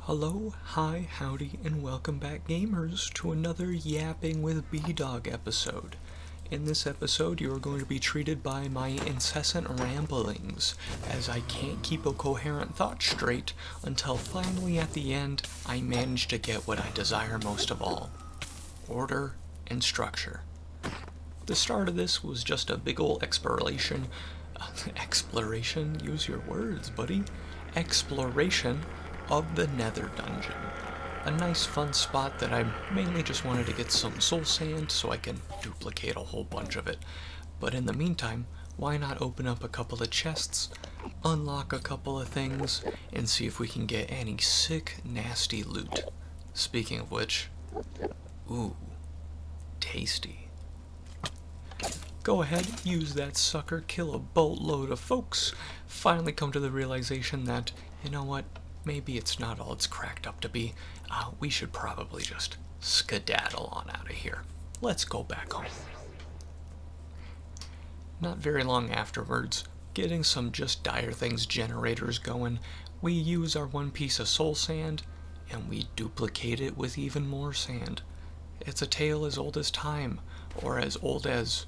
Hello, hi, howdy, and welcome back, gamers, to another Yapping with B-Dog episode. In this episode, you are going to be treated by my incessant ramblings, as I can't keep a coherent thought straight until finally at the end, I manage to get what I desire most of all: order and structure. The start of this was just a big ol' exploration. Exploration? Use your words, buddy. Exploration of the Nether Dungeon. A nice fun spot that I mainly just wanted to get some soul sand so I can duplicate a whole bunch of it. But in the meantime, why not open up a couple of chests, unlock a couple of things, and see if we can get any sick, nasty loot. Speaking of which, ooh, tasty. Go ahead, use that sucker, kill a boatload of folks, finally come to the realization that, you know what, maybe it's not all it's cracked up to be. We should probably just skedaddle on out of here. Let's go back home. Not very long afterwards, getting some just dire things generators going, we use our one piece of soul sand, and we duplicate it with even more sand. It's a tale as old as time, or as old as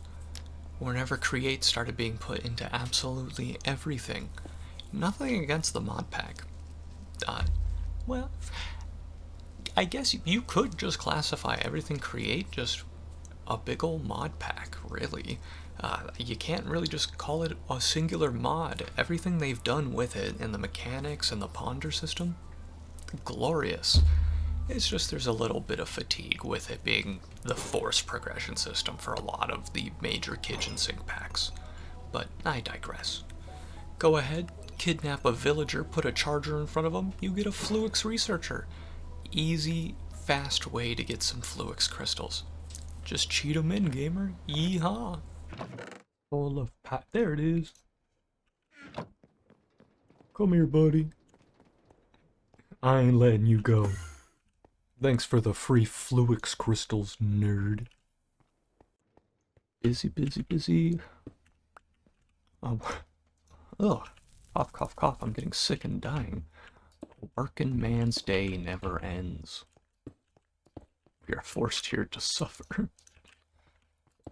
whenever create started being put into absolutely everything. Nothing against the mod pack. Well, I guess you could just classify everything create just a big ol' mod pack, really. You can't really just call it a singular mod. Everything they've done with it, and the mechanics and the ponder system, glorious. It's just there's a little bit of fatigue with it being the force progression system for a lot of the major kitchen sink packs. But I digress. Go ahead, kidnap a villager, put a charger in front of them, you get a Fluix researcher. Easy, fast way to get some Fluix crystals. Just cheat 'em in, gamer. Yeehaw. Full of there it is. Come here, buddy. I ain't letting you go. Thanks for the free Fluix crystals, nerd. Busy, busy, busy. Ugh. Cough, cough, cough. I'm getting sick and dying. Working man's day never ends. We are forced here to suffer.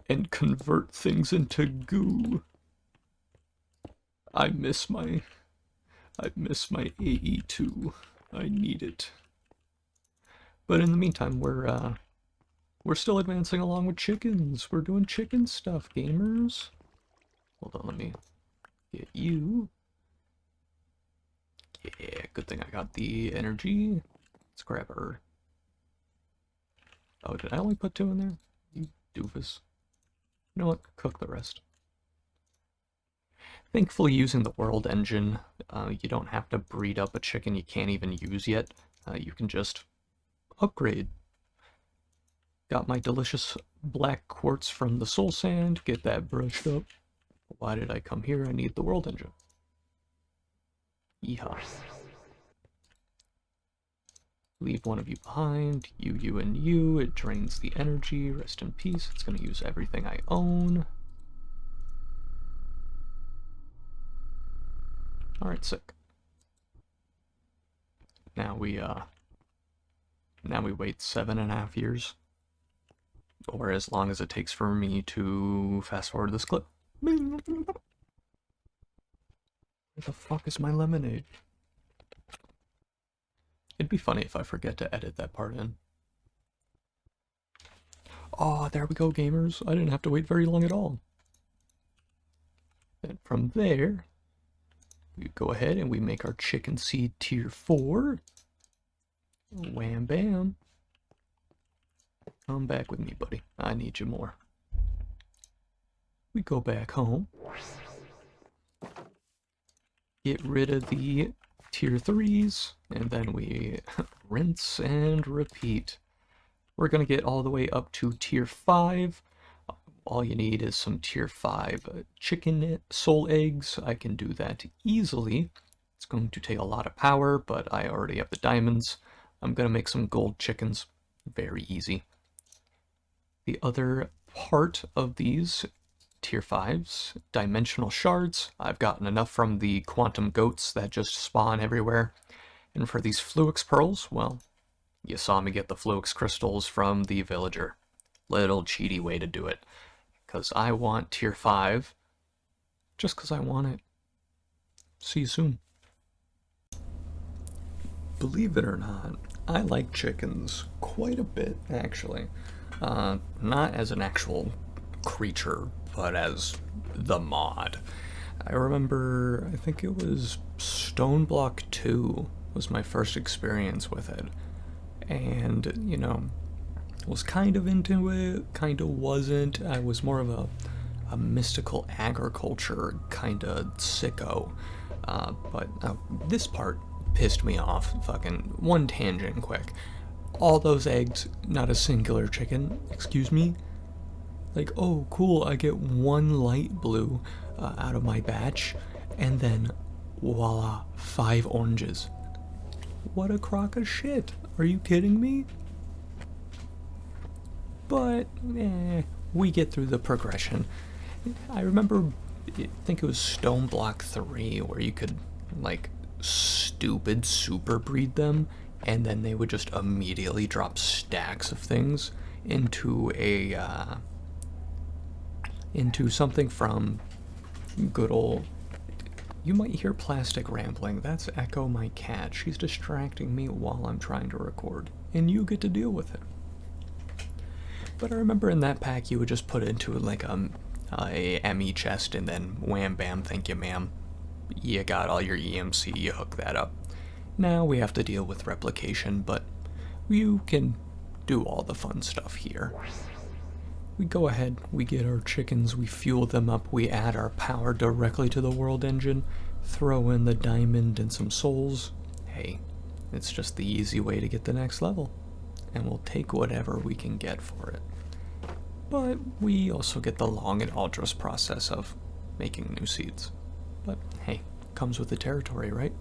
And convert things into goo. I miss my AE2. I need it. But in the meantime, we're still advancing along with chickens. We're doing chicken stuff, gamers. Hold on, let me get you. Yeah, good thing I got the energy. Let's grab her. Oh, did I only put 2 in there? You doofus. You know what? Cook the rest. Thankfully, using the world engine, you don't have to breed up a chicken you can't even use yet. You can just upgrade. Got my delicious black quartz from the soul sand. Get that brushed up. Why did I come here? I need the world engine. Yeehaw. Leave one of you behind. You, and you. It drains the energy. Rest in peace. It's going to use everything I own. Alright, sick. Now we wait 7.5 years. Or as long as it takes for me to fast forward this clip. Where the fuck is my lemonade? It'd be funny if I forget to edit that part in. Oh, there we go, gamers. I didn't have to wait very long at all. And from there, we go ahead and we make our chicken seed tier 4. Wham bam. Come back with me, buddy. I need you more. We go back home. Get rid of the tier 3s, and then we rinse and repeat. We're going to get all the way up to tier 5. All you need is some tier 5 chicken soul eggs. I can do that easily. It's going to take a lot of power, but I already have the diamonds. I'm going to make some gold chickens. Very easy. The other part of these tier 5s, dimensional shards. I've gotten enough from the quantum goats that just spawn everywhere. And for these Fluix pearls, well, you saw me get the Fluix crystals from the villager. Little cheaty way to do it. Because I want tier 5, just because I want it. See you soon. Believe it or not, I like chickens quite a bit, actually. Not as an actual creature, but as the mod. I remember, I think it was Stoneblock 2 was my first experience with it. And, you know, was kind of into it, kind of wasn't. I was more of a mystical agriculture kind of sicko. But this part pissed me off. Fucking one tangent quick. All those eggs, not a singular chicken, excuse me. Like, oh, cool, I get one light blue out of my batch, and then voila, 5 oranges. What a crock of shit. Are you kidding me? But, we get through the progression. I remember, I think it was Stoneblock 3, where you could, like, stupid super breed them, and then they would just immediately drop stacks of things into into something from good old. You might hear plastic rambling. That's Echo, my cat. She's distracting me while I'm trying to record, and you get to deal with it. But I remember in that pack you would just put it into like a ME chest, and then wham bam, thank you ma'am. You got all your EMC, you hook that up. Now we have to deal with replication, but you can do all the fun stuff here. We go ahead, we get our chickens, we fuel them up, we add our power directly to the world engine, throw in the diamond and some souls. Hey, it's just the easy way to get the next level, and we'll take whatever we can get for it. But we also get the long and arduous process of making new seeds. But hey, comes with the territory, right?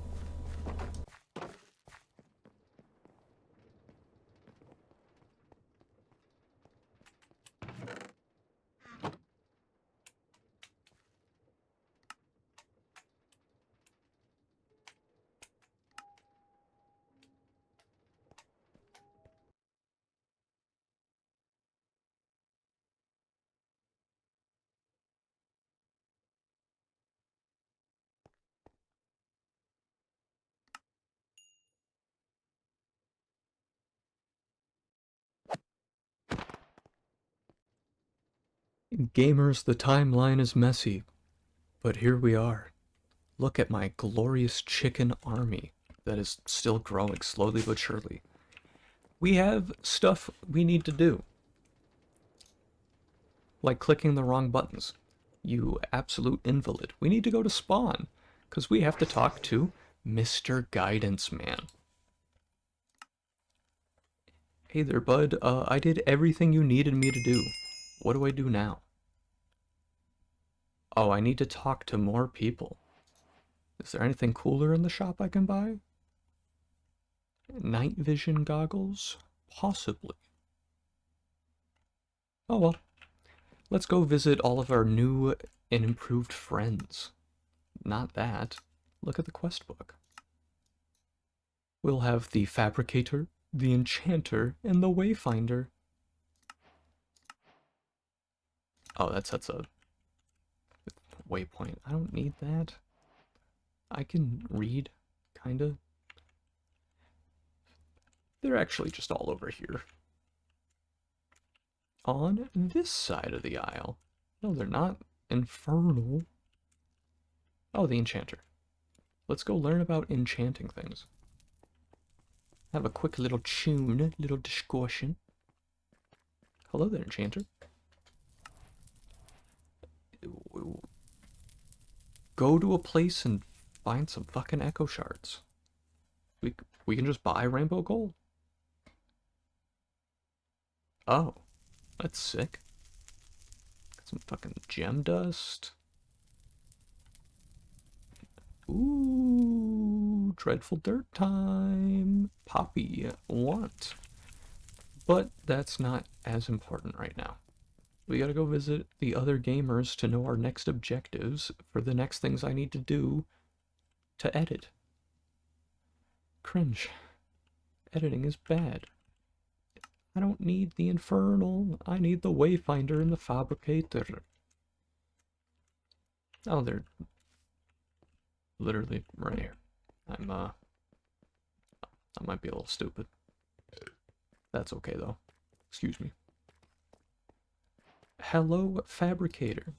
Gamers, the timeline is messy, but here we are. Look at my glorious chicken army that is still growing slowly but surely. We have stuff we need to do, like clicking the wrong buttons. You absolute invalid. We need to go to spawn, because we have to talk to Mr. Guidance Man. Hey there, bud. I did everything you needed me to do. What do I do now? Oh, I need to talk to more people. Is there anything cooler in the shop I can buy? Night vision goggles? Possibly. Oh well. Let's go visit all of our new and improved friends. Not that. Look at the quest book. We'll have the Fabricator, the Enchanter, and the Wayfinder. Oh, that's a waypoint. I don't need that. I can read, kinda. They're actually just all over here. On this side of the aisle. No, they're not. Infernal. Oh, the Enchanter. Let's go learn about enchanting things. Have a quick little tune, little discussion. Hello there, Enchanter. Go to a place and find some fucking echo shards. We can just buy rainbow gold. Oh, that's sick. Got some fucking gem dust. Ooh, dreadful dirt time. Poppy want. But that's not as important right now. We gotta go visit the other gamers to know our next objectives for the next things I need to do to edit. Cringe. Editing is bad. I don't need the infernal. I need the wayfinder and the fabricator. Oh, they're literally right here. I might be a little stupid. That's okay though. Excuse me. Hello, fabricator.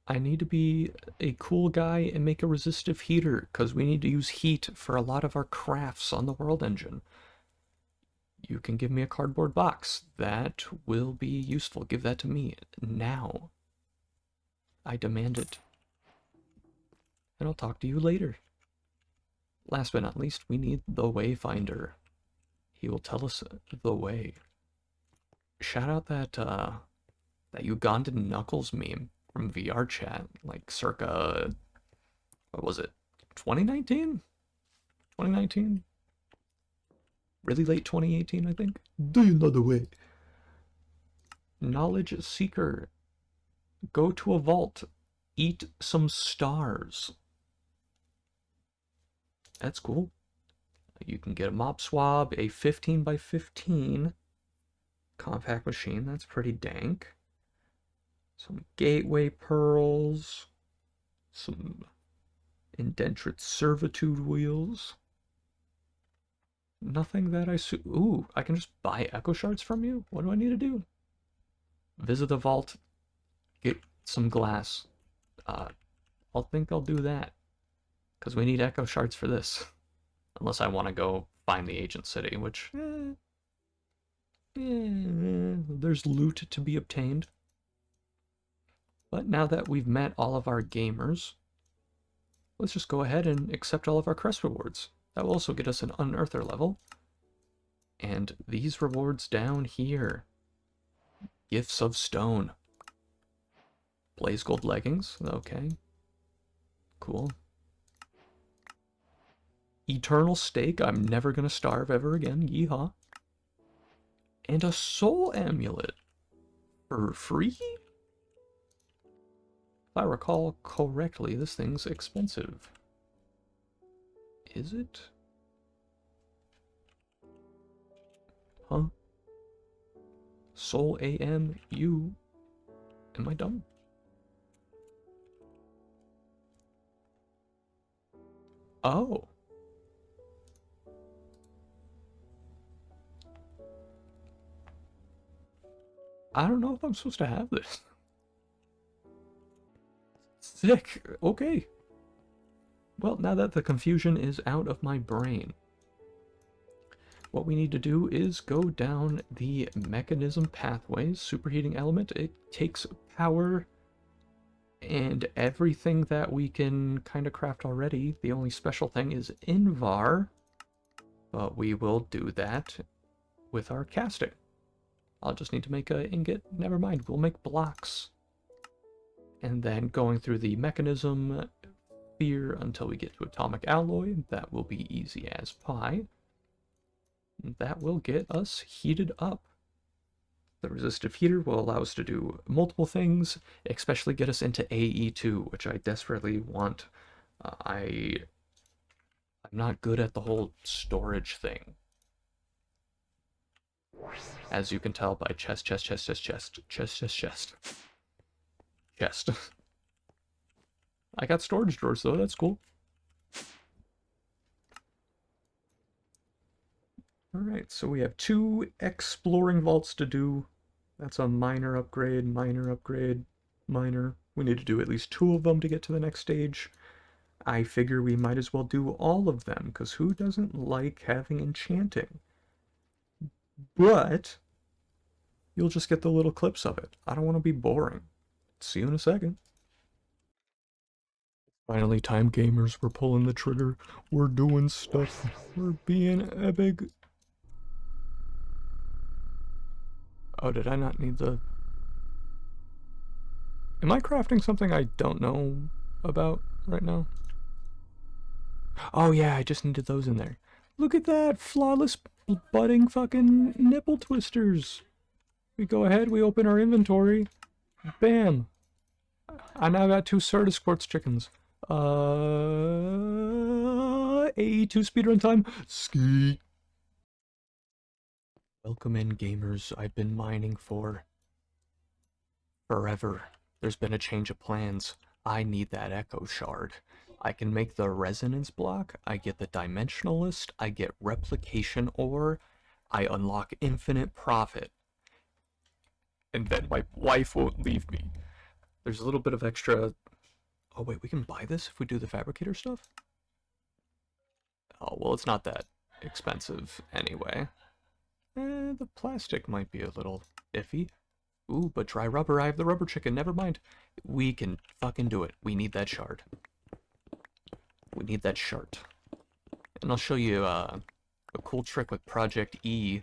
I need to be a cool guy and make a resistive heater, because we need to use heat for a lot of our crafts on the world engine. You can give me a cardboard box. That will be useful. Give that to me now. I demand it. And I'll talk to you later. Last but not least, we need the Wayfinder. He will tell us the way. Shout out that Ugandan Knuckles meme from VR chat, like circa, what was it, 2019? 2019? Really late 2018, I think. Do you know the way? Knowledge seeker. Go to a vault. Eat some stars. That's cool. You can get a mop swab, a 15 by 15 compact machine. That's pretty dank. Some gateway pearls. Some indentured servitude wheels. Nothing that ooh, I can just buy echo shards from you? What do I need to do? Visit the vault. Get some glass. I'll think I'll do that. Because we need echo shards for this. Unless I want to go find the ancient city, which... there's loot to be obtained. But now that we've met all of our gamers, let's just go ahead and accept all of our crest rewards. That will also get us an unearther level. And these rewards down here. Gifts of stone. Blaze gold leggings. Okay. Cool. Eternal steak. I'm never gonna starve ever again. Yeehaw. And a soul amulet. For free? If I recall correctly, this thing's expensive. Is it? Huh? Soul AMU. Am I dumb? Oh. I don't know if I'm supposed to have this. Sick. Okay. Well, now that the confusion is out of my brain, what we need to do is go down the mechanism pathways. Superheating element, it takes power and everything that we can kind of craft already. The only special thing is Invar, but we will do that with our casting. I'll just need to make an ingot. Never mind, we'll make blocks. And then going through the mechanism sphere until we get to atomic alloy. That will be easy as pie. That will get us heated up. The resistive heater will allow us to do multiple things, especially get us into AE2, which I desperately want. I'm not good at the whole storage thing. As you can tell by chest. I got storage drawers though, that's cool. Alright, so we have 2 exploring vaults to do. That's a minor upgrade, minor. We need to do at least 2 of them to get to the next stage. I figure we might as well do all of them, because who doesn't like having enchanting? But you'll just get the little clips of it. I don't want to be boring. See you in a second. Finally, time gamers, we're pulling the trigger. We're doing stuff. We're being epic. Oh, did I not need the... Am I crafting something I don't know about right now? Oh yeah, I just needed those in there. Look at that! Flawless budding fucking nipple twisters! We go ahead, we open our inventory. Bam! I now got 2 Certus quartz chickens. Hey, 2 speedrun time. Ski. Welcome in, gamers. I've been mining for forever. There's been a change of plans. I need that echo shard. I can make the resonance block, I get the dimensionalist, I get replication ore, I unlock infinite profit. And then my wife won't leave me. There's a little bit of extra... Oh wait, we can buy this if we do the fabricator stuff? Oh, well, it's not that expensive anyway. The plastic might be a little iffy. Ooh, but dry rubber, I have the rubber chicken, never mind. We can fucking do it. We need that shard. We need that shard. And I'll show you a cool trick with Project E.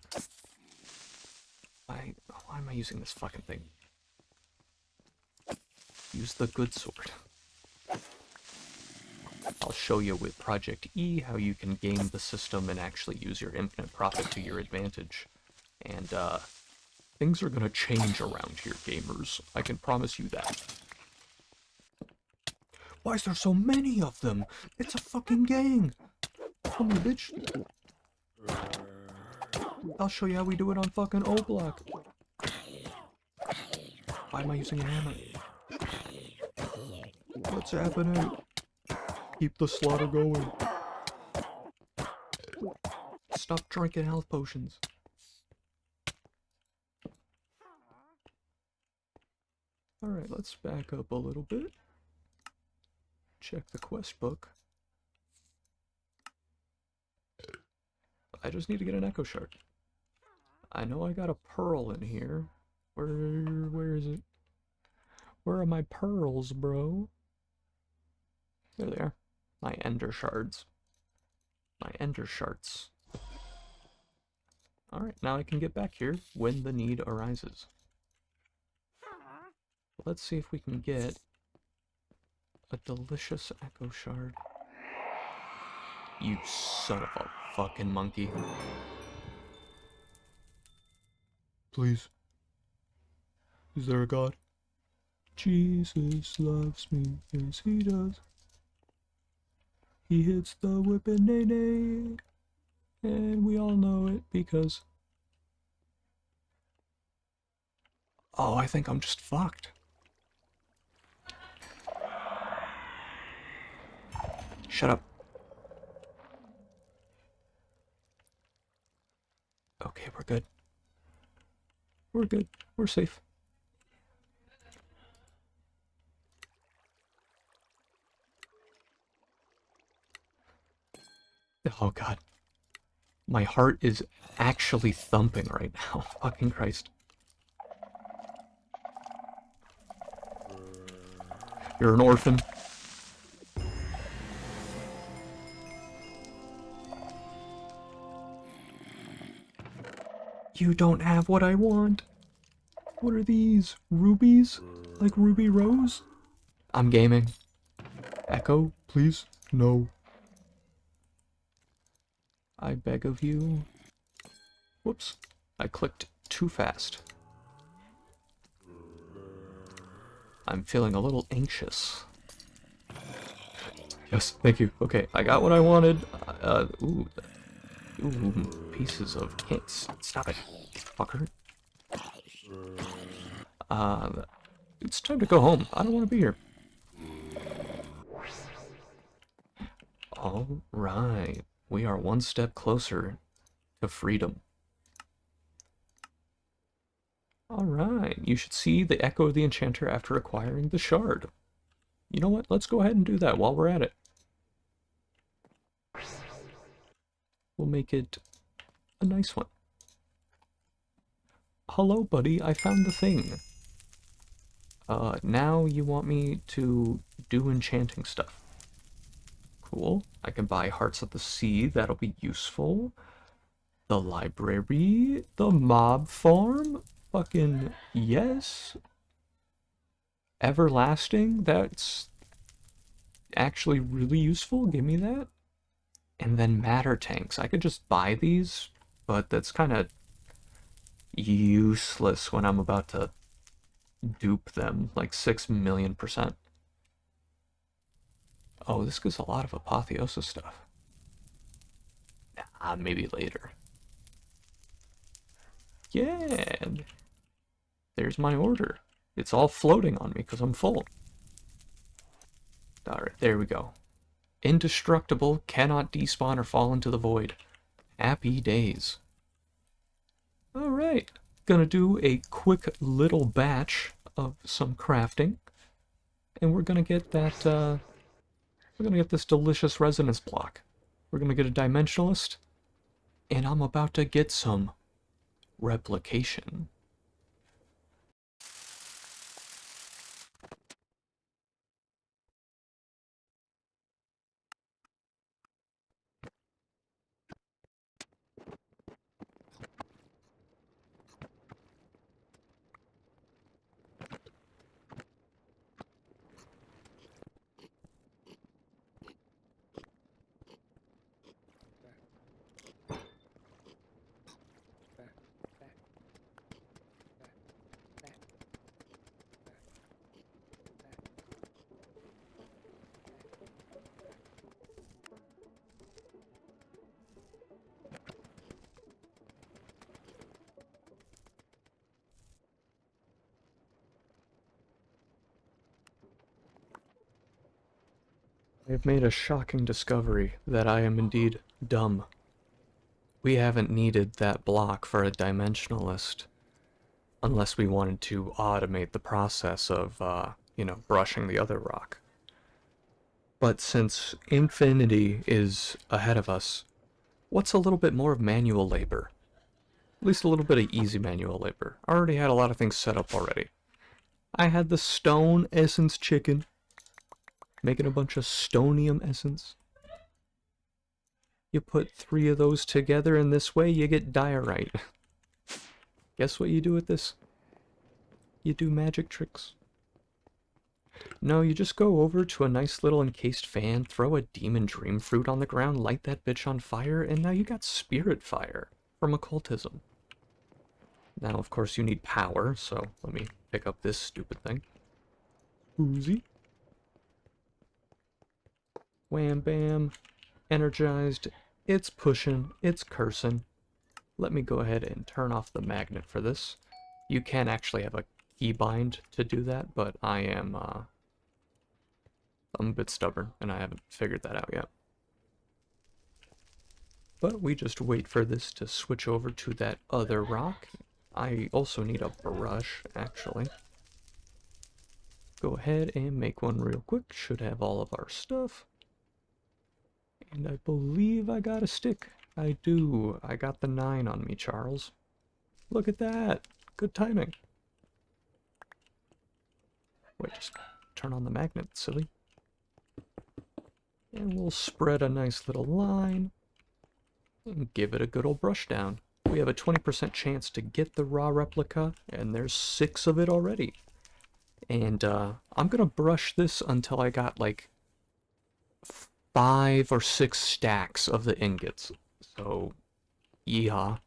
Why am I using this fucking thing? Use the good sword. I'll show you with Project E how you can game the system and actually use your infinite profit to your advantage. And, things are gonna change around here, gamers. I can promise you that. Why is there so many of them? It's a fucking gang! Come here, bitch. I'll show you how we do it on fucking O-Block. Why am I using a hammer? What's happening? Keep the slaughter going. Stop drinking health potions. Alright, let's back up a little bit. Check the quest book. I just need to get an echo shard. I know I got a pearl in here. Where is it? Where are my pearls, bro? There they are. My ender shards. My ender shards. Alright, now I can get back here when the need arises. Let's see if we can get a delicious echo shard. You son of a fucking monkey. Please. Is there a God? Jesus loves me, yes he does. He hits the whip and nay-nay. And we all know it because... Oh, I think I'm just fucked. Shut up. Okay, we're good. We're good. We're safe. Oh god. My heart is actually thumping right now. Fucking Christ. You're an orphan. You don't have what I want. What are these? Rubies? Like Ruby Rose? I'm gaming. Echo, please? No. I beg of you. Whoops. I clicked too fast. I'm feeling a little anxious. Yes, thank you. Okay, I got what I wanted. Ooh, pieces of kits. Stop it, fucker. It's time to go home. I don't want to be here. All right, we are one step closer to freedom. Alright, you should see the Echo of the Enchanter after acquiring the shard. You know what? Let's go ahead and do that while we're at it. We'll make it a nice one. Hello, buddy. I found the thing. Now you want me to do enchanting stuff. Cool. I can buy Hearts of the Sea. That'll be useful. The library. The mob farm. Fucking yes. Everlasting. That's actually really useful. Give me that. And then matter tanks. I could just buy these, but that's kind of useless when I'm about to dupe them like 6,000,000%. Oh, this gives a lot of apotheosis stuff. Maybe later. Yeah, there's my order. It's all floating on me because I'm full. Alright, there we go. Indestructible, cannot despawn or fall into the void. Happy days. Alright, gonna do a quick little batch of some crafting. And we're gonna get that, we're gonna get this delicious resonance block. We're gonna get a dimensionalist. And I'm about to get some replication. I've made a shocking discovery that I am indeed dumb. We haven't needed that block for a dimensionalist unless we wanted to automate the process of, brushing the other rock. But since infinity is ahead of us, what's a little bit more of manual labor? At least a little bit of easy manual labor. I already had a lot of things set up already. I had the stone essence chicken. Making a bunch of stonium essence. You put 3 of those together in this way, you get diorite. Guess what you do with this? You do magic tricks. No, you just go over to a nice little encased fan, throw a demon dream fruit on the ground, light that bitch on fire, and now you got spirit fire from occultism. Now, of course, you need power, so let me pick up this stupid thing. Oozy. Wham bam. Energized. It's pushing. It's cursing. Let me go ahead and turn off the magnet for this. You can actually have a keybind to do that, but I'm a bit stubborn, and I haven't figured that out yet. But we just wait for this to switch over to that other rock. I also need a brush, actually. Go ahead and make one real quick. Should have all of our stuff. And I believe I got a stick. I do. I got the 9 on me, Charles. Look at that. Good timing. Wait, just turn on the magnet, silly. And we'll spread a nice little line. And give it a good old brush down. We have a 20% chance to get the raw replica, and there's 6 of it already. And I'm gonna brush this until I got like 5 or 6 stacks of the ingots. So, yeehaw.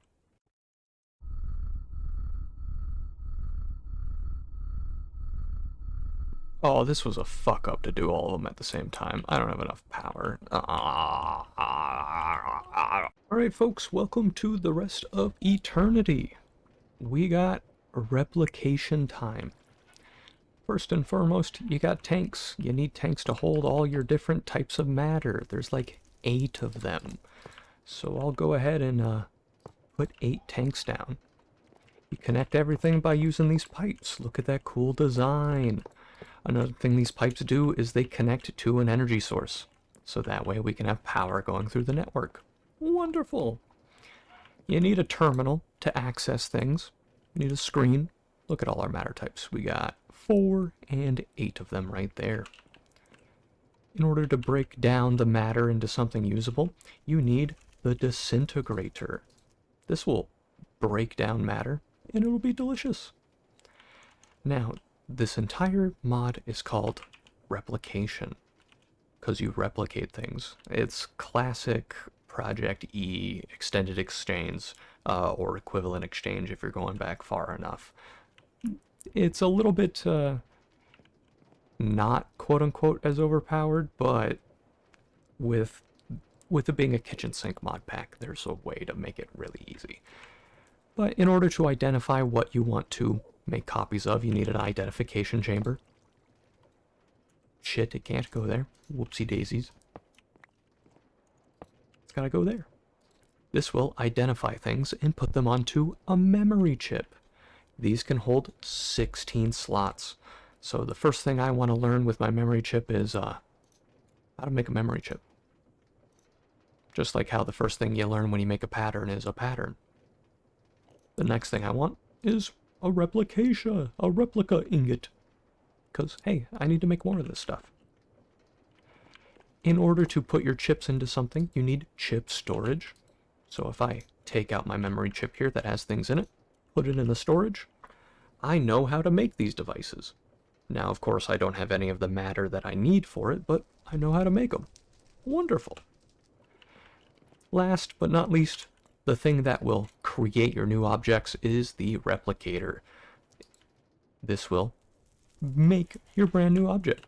Oh, this was a fuck up to do all of them at the same time. I don't have enough power. Alright folks, welcome to the rest of eternity. We got replication time. First and foremost, you got tanks. You need tanks to hold all your different types of matter. There's like 8 of them. So I'll go ahead and put 8 tanks down. You connect everything by using these pipes. Look at that cool design. Another thing these pipes do is they connect to an energy source. So that way we can have power going through the network. Wonderful. You need a terminal to access things. You need a screen. Look at all our matter types. We got 4 and 8 of them right there. In order to break down the matter into something usable, you need the disintegrator. This will break down matter, and it will be delicious. Now, this entire mod is called replication, because you replicate things. It's classic Project E extended exchange, or equivalent exchange if you're going back far enough. It's a little bit not quote-unquote as overpowered, but with with it being a kitchen sink mod pack, there's a way to make it really easy. But in order to identify what you want to make copies of, you need an identification chamber. Shit, it can't go there. Whoopsie daisies. It's gotta go there. This will identify things and put them onto a memory chip. These can hold 16 slots. So the first thing I want to learn with my memory chip is how to make a memory chip. Just like how the first thing you learn when you make a pattern is a pattern. The next thing I want is a replica ingot. Because, hey, I need to make more of this stuff. In order to put your chips into something, you need chip storage. So if I take out my memory chip here that has things in it, put it in the storage, I know how to make these devices. Now, of course, I don't have any of the matter that I need for it, but I know how to make them. Wonderful. Last but not least, the thing that will create your new objects is the replicator. This will make your brand new object.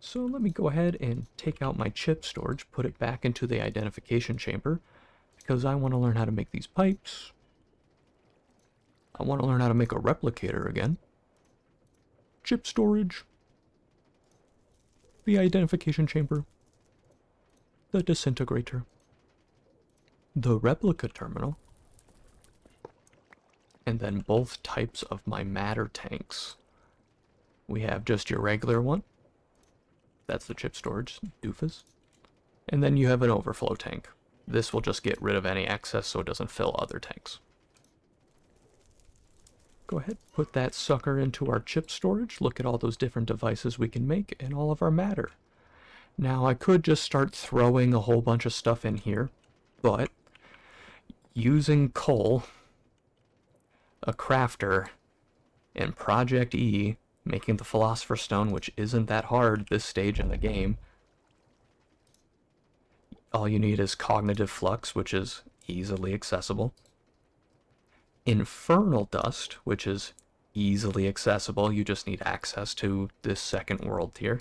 So let me go ahead and take out my chip storage, put it back into the identification chamber, because I want to learn how to make these pipes. I want to learn how to make a replicator again. Chip storage, the identification chamber, the disintegrator, the replica terminal, and then both types of my matter tanks. We have just your regular one. That's the chip storage doofus. And then you have an overflow tank. This will just get rid of any excess so it doesn't fill other tanks. Go ahead, put that sucker into our chip storage. Look at all those different devices we can make and all of our matter. Now I could just start throwing a whole bunch of stuff in here, but using coal, a crafter, and Project E, making the Philosopher's Stone, which isn't that hard this stage in the game. All you need is cognitive flux, which is easily accessible. Infernal dust, which is easily accessible. You just need access to this second world tier.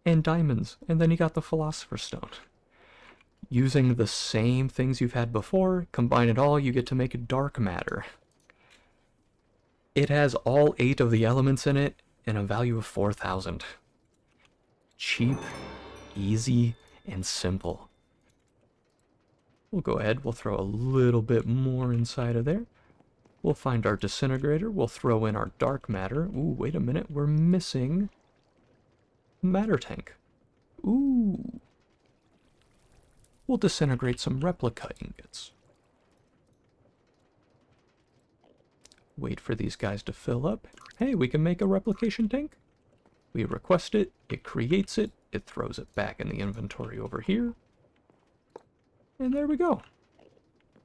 And diamonds, and then you got the Philosopher's Stone. Using the same things you've had before, combine it all, you get to make a dark matter. It has all 8 of the elements in it, and a value of 4,000. Cheap, easy, and simple. We'll go ahead, we'll throw a little bit more inside of there. We'll find our disintegrator, we'll throw in our dark matter. Ooh, wait a minute, we're missing matter tank. Ooh. We'll disintegrate some replica ingots. Wait for these guys to fill up. Hey, we can make a replication tank. We request it, it creates it, it throws it back in the inventory over here. And there we go.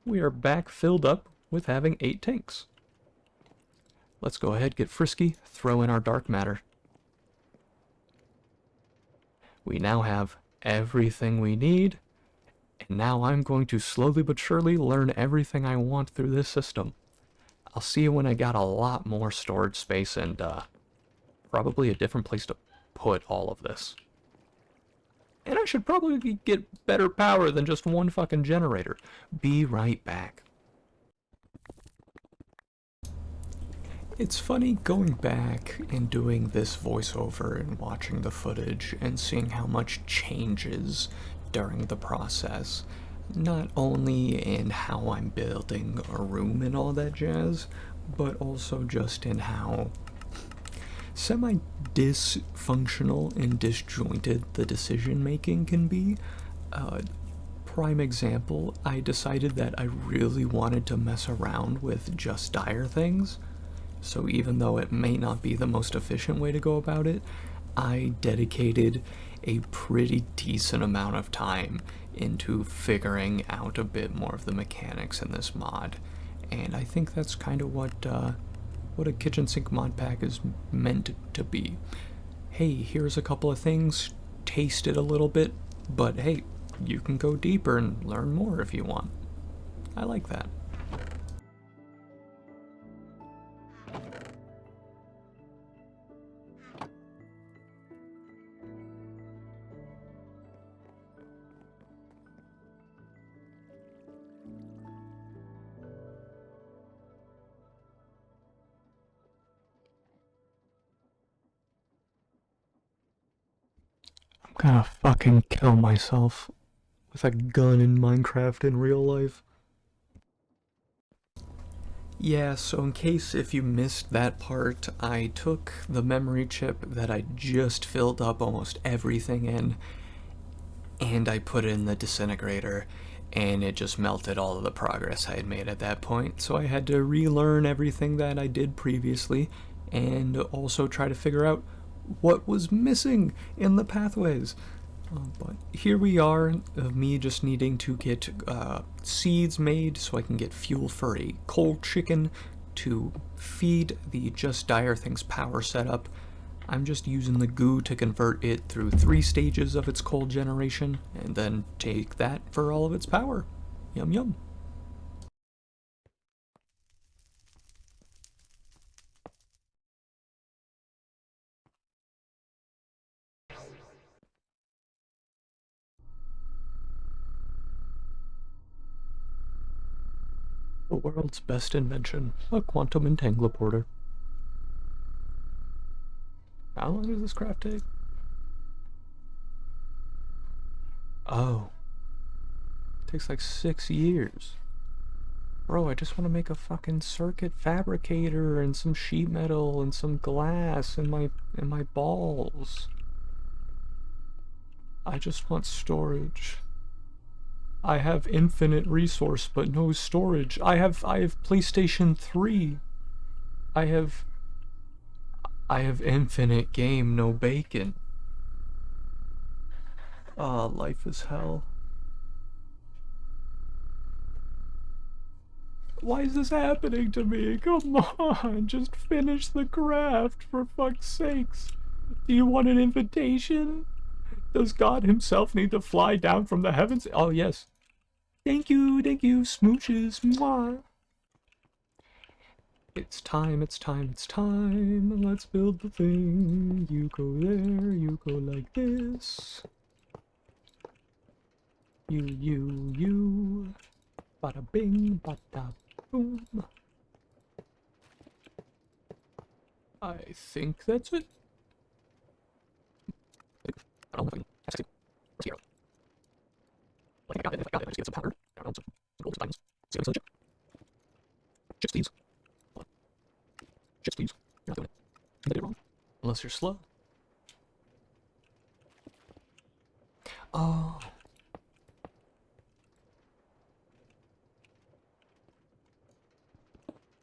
We are back filled up with having 8 tanks. Let's go ahead, get frisky, throw in our dark matter. We now have everything we need, and now I'm going to slowly but surely learn everything I want through this system. I'll see you when I got a lot more storage space and probably a different place to put all of this. And I should probably get better power than just one fucking generator. Be right back. It's funny going back and doing this voiceover and watching the footage and seeing how much changes during the process. Not only in how I'm building a room and all that jazz, but also just in how semi-dysfunctional and disjointed the decision-making can be. Prime example, I decided that I really wanted to mess around with just dire things, so even though it may not be the most efficient way to go about it, I dedicated a pretty decent amount of time into figuring out a bit more of the mechanics in this mod, and I think that's kind of what a kitchen sink mod pack is meant to be. Hey, here's a couple of things, taste it a little bit, but hey, you can go deeper and learn more if you want. I like that. gonna fucking kill myself with a gun in Minecraft in real life. Yeah, so in case if you missed that part, I took the memory chip that I just filled up almost everything in, and I put it in the disintegrator, and it just melted all of the progress I had made at that point. So I had to relearn everything that I did previously, and also try to figure out what was missing in the pathways. But here we are, of me just needing to get seeds made so I can get fuel for a coal chicken to feed the Just Dire Things power setup. I'm just using the goo to convert it through 3 stages of its coal generation, and then take that for all of its power. Yum yum. The world's best invention, a quantum entangleporter. How long does this craft take? Oh. It takes like 6 years. Bro, I just want to make a fucking circuit fabricator and some sheet metal and some glass and my balls. I just want storage. I have infinite resource but no storage. I have PlayStation 3. I have infinite game, no bacon. Ah, life is hell. Why is this happening to me? Come on, just finish the craft, for fuck's sakes. Do you want an invitation? Does God himself need to fly down from the heavens? Oh, yes. Thank you, smooches. Mwah. It's time, it's time, it's time. Let's build the thing. You go there, you go like this. You. Bada bing, bada boom. I think that's it. I don't know if I can test it. Let's go. Like, I got it, I just get some powder. I don't know, some gold, some diamonds. See if I can sell the chip. Chips, please. Hold on. Chips, please. You're not doing it. I did it wrong. Unless you're slow. Oh.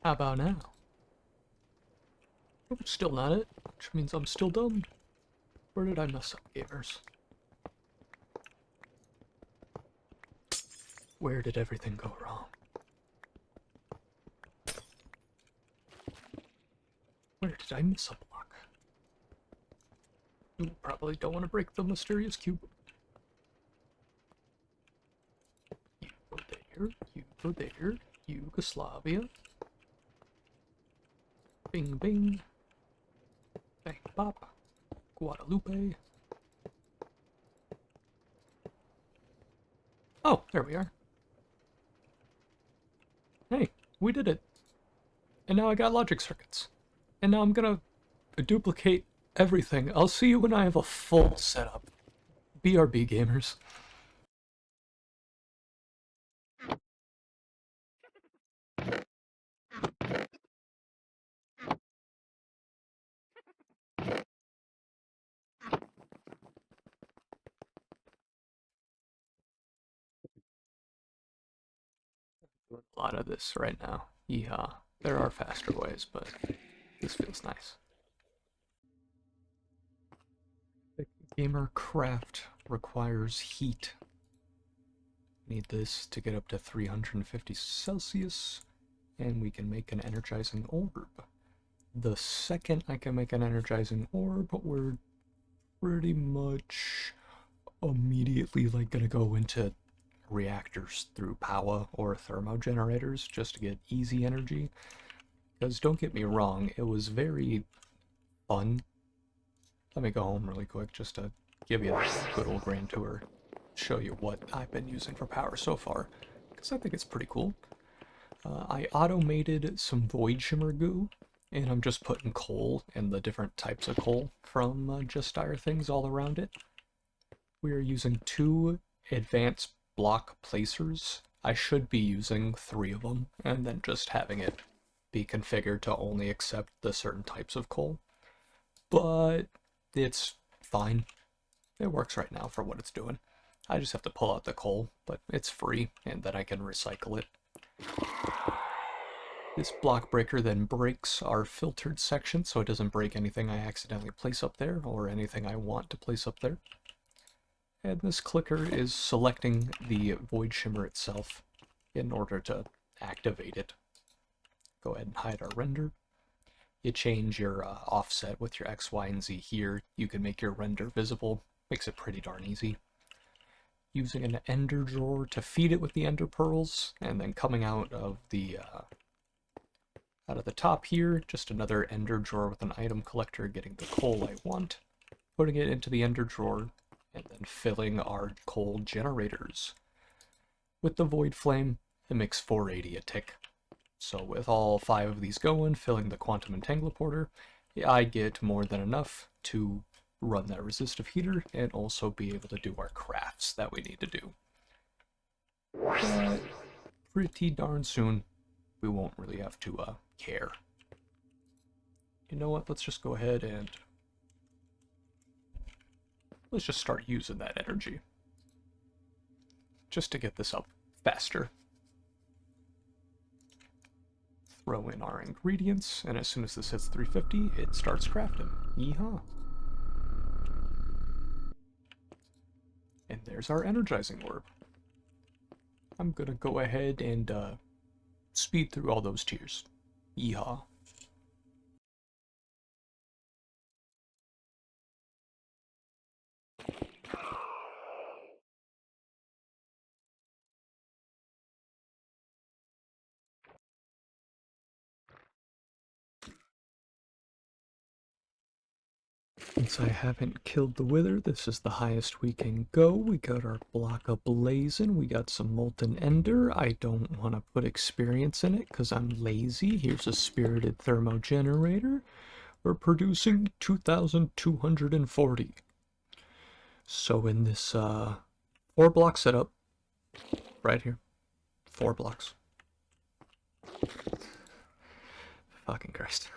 How about now? Oh, still not it, which means I'm still dumb. Where did I mess up, gamers? Where did everything go wrong? Where did I miss a block? You probably don't want to break the mysterious cube. You go there, you go there, Yugoslavia. Bing bing. Bang bop. Guadalupe. Oh, there we are. Hey, we did it. And now I got logic circuits. And now I'm gonna duplicate everything. I'll see you when I have a full setup. BRB gamers. A lot of this right now. Yeehaw. There are faster ways, but this feels nice. Gamer craft requires heat. Need this to get up to 350 Celsius, and we can make an energizing orb. The second I can make an energizing orb, we're pretty much immediately like gonna go into reactors through power or thermogenerators just to get easy energy. Because don't get me wrong, it was very fun. Let me go home really quick just to give you a good old grand tour, show you what I've been using for power so far, because I think it's pretty cool. I automated some void shimmer goo, and I'm just putting coal and the different types of coal from Just Dire Things all around it. We are using 2 advanced block placers. I should be using 3 of them, and then just having it be configured to only accept the certain types of coal. But it's fine. It works right now for what it's doing. I just have to pull out the coal, but it's free, and then I can recycle it. This block breaker then breaks our filtered section, so it doesn't break anything I accidentally place up there, or anything I want to place up there. And this clicker is selecting the void shimmer itself in order to activate it. Go ahead and hide our render. You change your offset with your X, Y, and Z here. You can make your render visible. Makes it pretty darn easy. Using an ender drawer to feed it with the ender pearls, and then coming out of the top here, just another ender drawer with an item collector, getting the coal I want, putting it into the ender drawer, and then filling our coal generators. With the void flame, it makes 480 a tick. So with all 5 of these going, filling the quantum entangleporter, I get more than enough to run that resistive heater and also be able to do our crafts that we need to do. But pretty darn soon, we won't really have to care. You know what, let's just go ahead and let's just start using that energy. Just to get this up faster. Throw in our ingredients, and as soon as this hits 350, it starts crafting. Yeehaw. And there's our energizing orb. I'm gonna go ahead and speed through all those tiers. Yeehaw. Since I haven't killed the wither, this is the highest we can go. We got our block ablazing. We got some molten ender. I don't want to put experience in it because I'm lazy. Here's a spirited thermo generator. We're producing 2,240. So in this 4-block setup, right here, 4 blocks. Fucking Christ.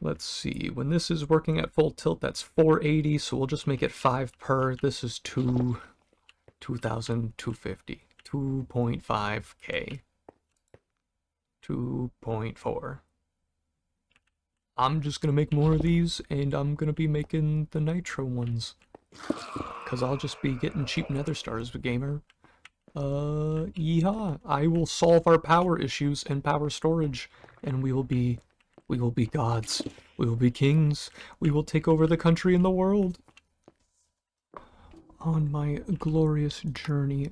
Let's see, when this is working at full tilt, that's 480, so we'll just make it 5 per. This is 2,250. 2.5k. 2.4. I'm just gonna make more of these, and I'm gonna be making the nitro ones. Because I'll just be getting cheap nether stars with gamer. Yeehaw. I will solve our power issues and power storage, and we will be gods. We will be kings. We will take over the country and the world. On my glorious journey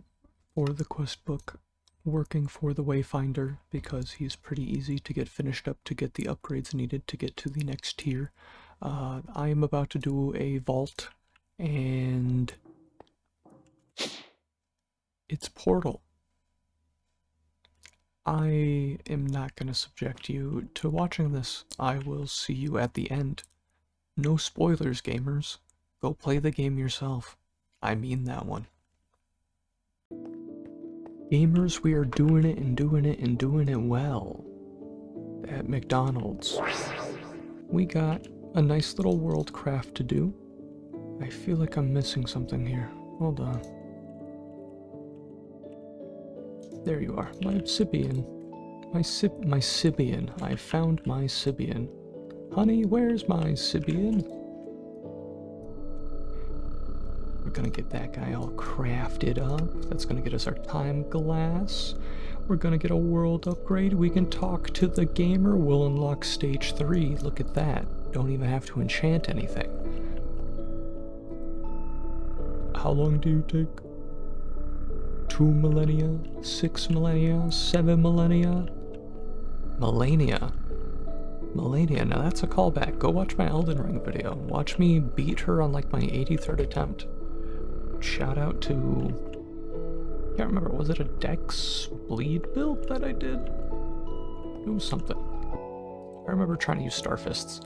for the quest book, working for the Wayfinder, because he's pretty easy to get finished up to get the upgrades needed to get to the next tier. I am about to do a vault, and it's Portal. I am not going to subject you to watching this. I will see you at the end. No spoilers, gamers. Go play the game yourself. I mean that one. Gamers, we are doing it and doing it and doing it well. At McDonald's. We got a nice little world craft to do. I feel like I'm missing something here. Hold on. There you are, my Sibian. My Sibian. I found my Sibian. Honey, where's my Sibian? We're gonna get that guy all crafted up. That's gonna get us our time glass. We're gonna get a world upgrade. We can talk to the gamer. We'll unlock stage 3. Look at that. Don't even have to enchant anything. How long do you take? 2 millennia, 6 millennia, 7 millennia? Millennia. Now that's a callback. Go watch my Elden Ring video. Watch me beat her on like my 83rd attempt. Shout out to... can't remember, was it a Dex bleed build that I did? It was something. I remember trying to use Starfists.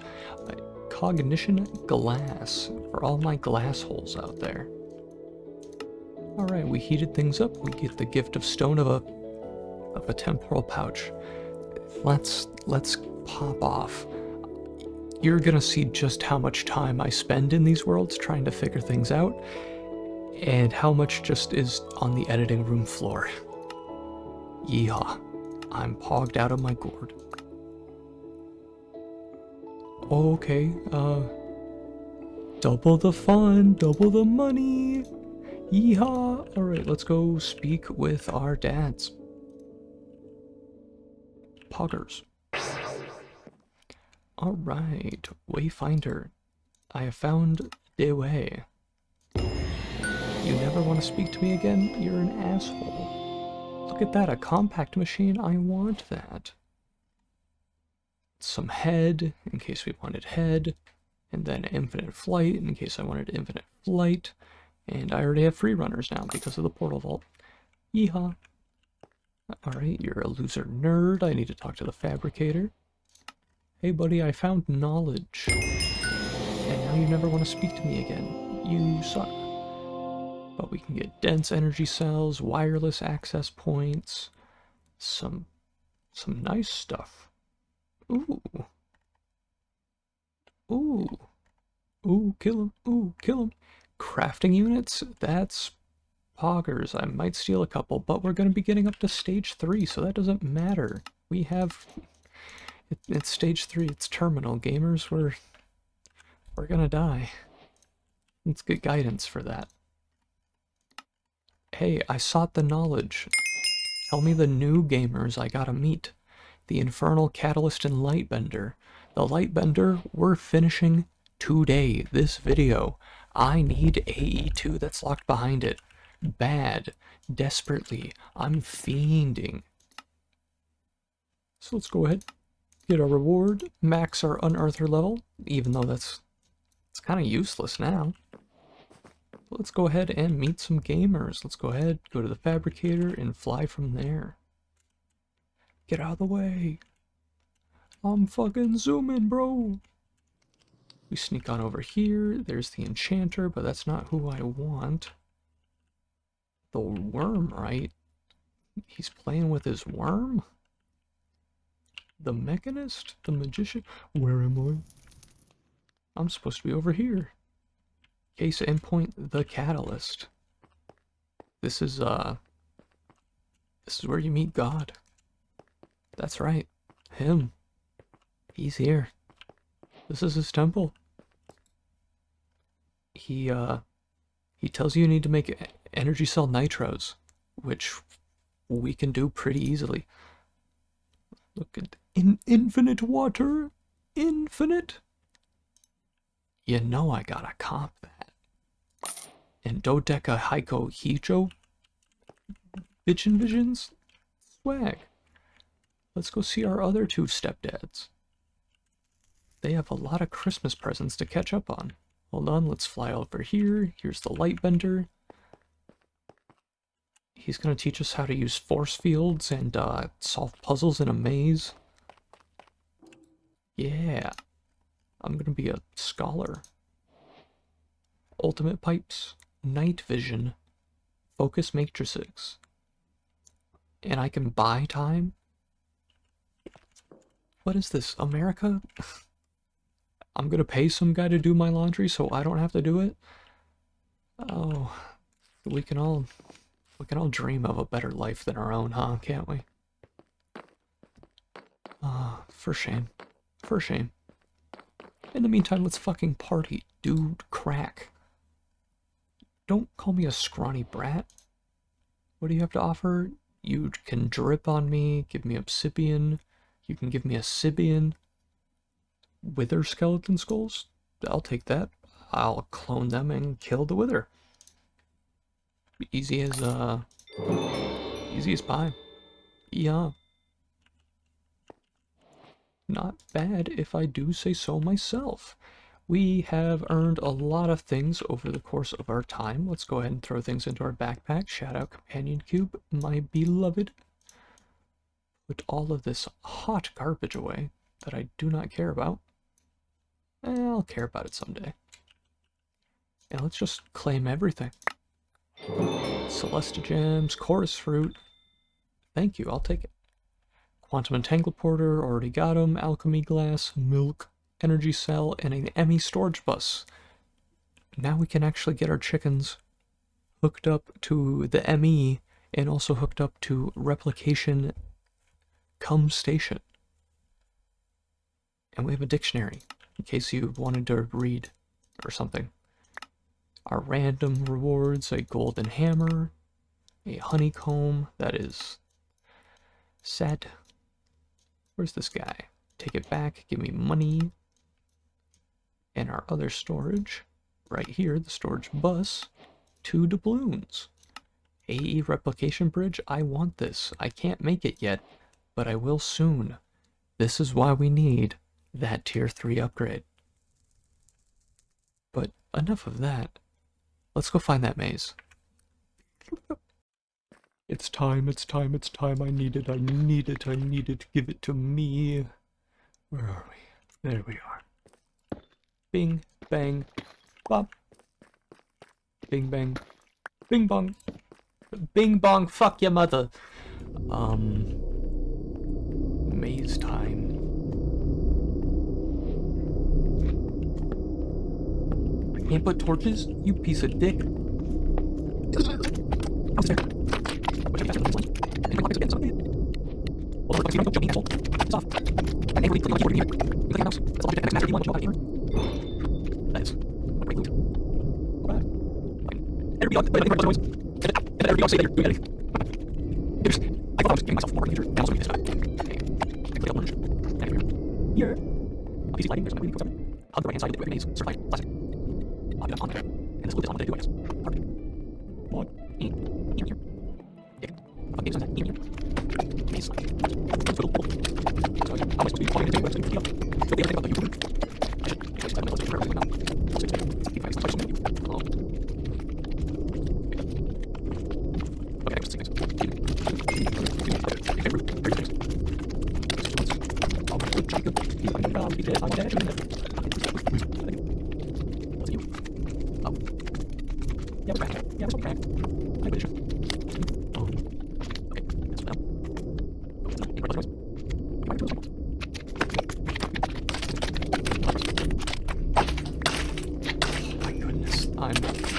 cognition glass for all my glass holes out there. Alright, we heated things up. We get the gift of stone of a temporal pouch. Let's pop off. You're gonna see just how much time I spend in these worlds trying to figure things out, and how much just is on the editing room floor. Yeehaw. I'm pogged out of my gourd. Okay, double the fun, double the money. Yeehaw. Alright, let's go speak with our dads. Poggers. Alright, Wayfinder. I have found the way. You never want to speak to me again? You're an asshole. Look at that, a compact machine. I want that. Some head, in case we wanted head. And then infinite flight, in case I wanted infinite flight. And I already have free runners now because of the portal vault. Yeehaw. Alright, you're a loser nerd. I need to talk to the fabricator. Hey buddy, I found knowledge. And now you never want to speak to me again. You suck. But we can get dense energy cells, wireless access points, some nice stuff. Ooh. Ooh. Ooh, kill him. Ooh, kill him. Crafting units? That's poggers. I might steal a couple, but we're going to be getting up to stage 3, so that doesn't matter. We have... It's stage 3, it's terminal. Gamers, we're gonna die. Let's get guidance for that. Hey, I sought the knowledge. Tell me the new gamers I gotta meet. The Infernal Catalyst and Lightbender. The Lightbender, we're finishing today, this video. I need AE2 that's locked behind it. Bad. Desperately. I'm fiending. So let's go ahead. Get our reward, max our unearther level, even though it's kind of useless now. Let's go ahead and meet some gamers. Let's go ahead, go to the fabricator, and fly from there. Get out of the way. I'm fucking zooming, bro. We sneak on over here. There's the enchanter, but that's not who I want. The worm, right? He's playing with his worm? The mechanist? The magician? Where am I? I'm supposed to be over here. Case endpoint, the catalyst. This is where you meet God. That's right. Him. He's here. This is his temple. He tells you need to make energy cell nitros, which we can do pretty easily. Look at infinite water. Infinite. You know I gotta comp that. And Dodeca Heiko Hijo Visions? Swag. Let's go see our other two stepdads. They have a lot of Christmas presents to catch up on. Hold on, let's fly over here. Here's the Lightbender. He's going to teach us how to use force fields and solve puzzles in a maze. Yeah. I'm going to be a scholar. Ultimate pipes, night vision, focus matrices. And I can buy time? What is this, America? I'm going to pay some guy to do my laundry so I don't have to do it? Oh, we can all dream of a better life than our own, huh? Can't we? Ah, for shame. For shame. In the meantime, let's fucking party. Dude, crack. Don't call me a scrawny brat. What do you have to offer? You can drip on me, give me obsidian. You can give me a Sibian. Wither skeleton skulls? I'll take that. I'll clone them and kill the wither. Easy as pie. Yeah. Not bad if I do say so myself. We have earned a lot of things over the course of our time. Let's go ahead and throw things into our backpack. Shout out Companion Cube, my beloved. Put all of this hot garbage away that I do not care about. I'll care about it someday. Yeah, let's just claim everything. Celesta Gems, Chorus Fruit. Thank you, I'll take it. Quantum Entangleporter, already got them. Alchemy Glass, Milk, Energy Cell, and an ME Storage Bus. Now we can actually get our chickens hooked up to the ME and also hooked up to Replication Cum Station. And we have a dictionary, in case you wanted to read or something. Our random rewards, a golden hammer, a honeycomb, that is sad. Where's this guy? Take it back, give me money. And our other storage, right here, the storage bus, 2 doubloons. AE replication bridge, I want this. I can't make it yet, but I will soon. This is why we need that tier 3 upgrade. But enough of that. Let's go find that maze. It's time, it's time, it's time. I need it, I need it, I need it. Give it to me. Where are we? There we are. Bing, bang, bop. Bing, bang. Bing, bong. Bing, bong, fuck your mother. Maze time. I can't put torches? You piece of dick.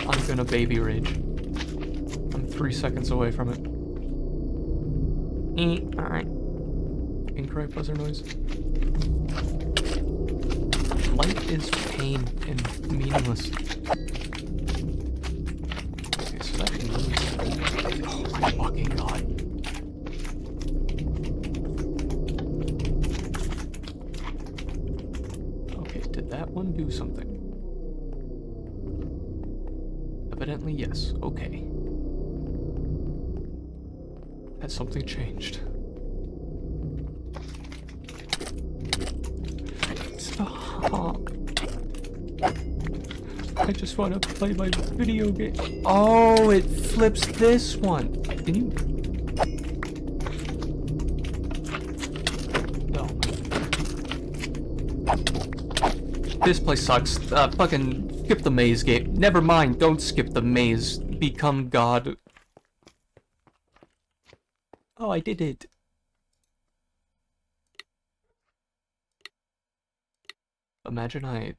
I'm gonna baby rage. I'm 3 seconds away from it. Alright. Incorrect buzzer noise. Life is pain and meaningless. Okay, so that means... Oh my fucking god. Okay, did that one do something? Evidently, yes. Okay. Has something changed? Stop. I just want to play my video game. Oh, it flips this one. Can you... No. This place sucks. Fucking... Skip the maze game. Never mind, don't skip the maze. Become God. Oh, I did it. Imagine I,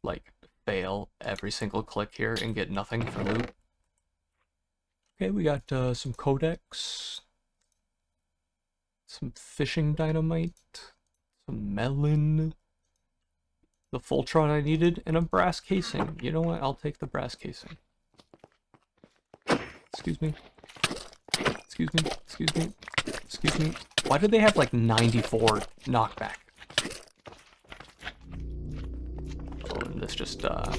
like, fail every single click here and get nothing for loot. Okay, we got some codex, some fishing dynamite, some melon, the Voltron I needed, and a brass casing. You know what? I'll take the brass casing. Excuse me. Excuse me. Excuse me. Excuse me. Why do they have like 94 knockback? Oh, and this just, yeah,